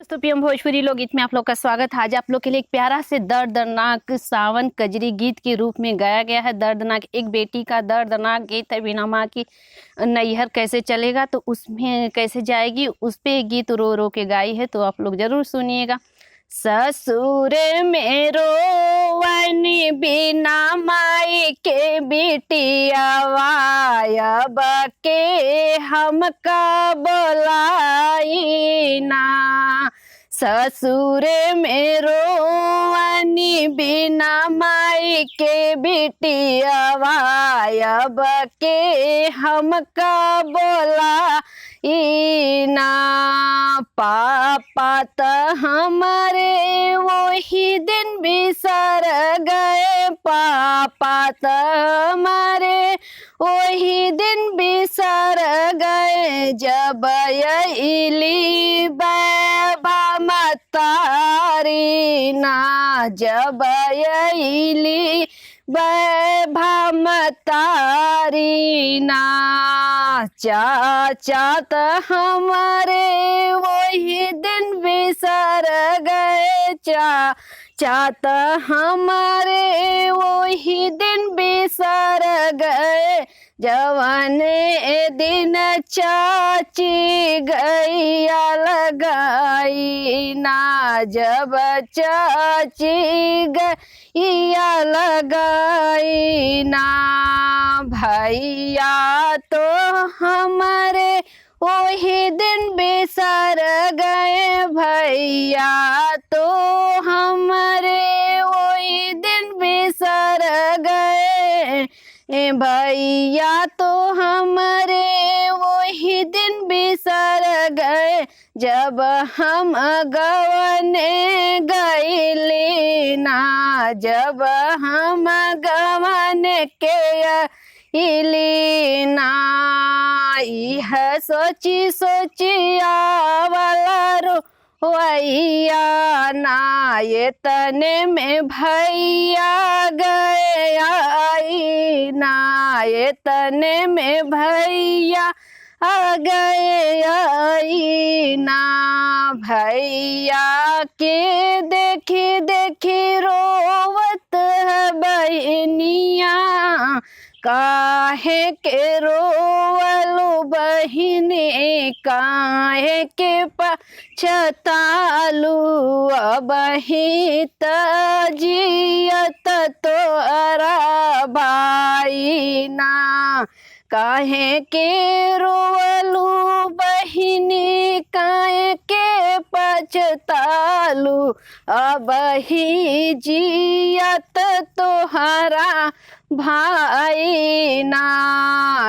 दोस्तों पीएम भोजपुरी लोकगीत में आप लोग का स्वागत है। आज आप लोग के लिए एक प्यारा से दर्दनाक सावन कजरी गीत के रूप में गाया गया है। दर्दनाक एक बेटी का दर्दनाक गीत है। बिना माँ की नैहर कैसे चलेगा, तो उसमें कैसे जाएगी, उस पे गीत रो रो के गाई है, तो आप लोग जरूर सुनिएगा। ससुर में रोवनी बिना माई के बिटियावा, अब के हमका बोलाई ना। ससुर में रोवनी बिना माई के बिटियावा, अब के हमका बोला ना। पापा त हमारे वही दिन बिसर गए, पापा त हमारे वही दिन बिसर गए, जब यली बाबा मतारी ना, जब यली बाबा मतारी ना। चाचा त हमारे वही दिन बिसर गए, चाचा त हमारे वही दिन बिसर गए, जवाने दिन चाची गैया लगाई ना, जब चाची गैया लगाई ना। भैया तो हमारे वही दिन बिसर गए, भैया तो हमारे वही दिन बिसर गए, भैया तो हमारे वही दिन बिसर गए, जब हम गवने गईली ना, जब हम गवने के इली ना। यह सोची सोची आवला रो वैया ना, ये तने में भैया गए ना, ये तने में भैया आ गए ना। भैया के देखी देखी रोवत है बहनिया, काहे के रोवलू बहिनी, काहे के पछतालू, अबही त जियत तोरा भाई ना। काहे के रोवलू बहिनी, काहे के पछतालू, अबही जियत तोहरा भाई ना।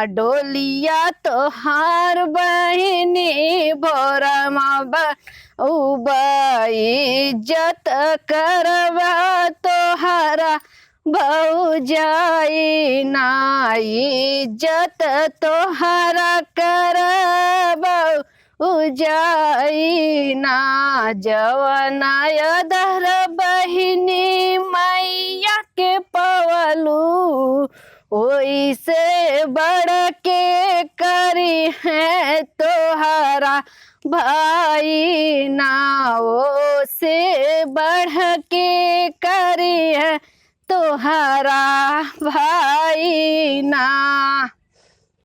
डोलिया तोहार बहिनी भोरमा इज्जत करवा तोहरा भौजाई ना, इज्जत तोहरा करबा उजाई ना। जवनाय दर बहिनी मैया के पवलू, ओइसे बढ़ के करी है तोहरा भाई ना, ओ से बढ़ के करी है तोहरा भाई ना।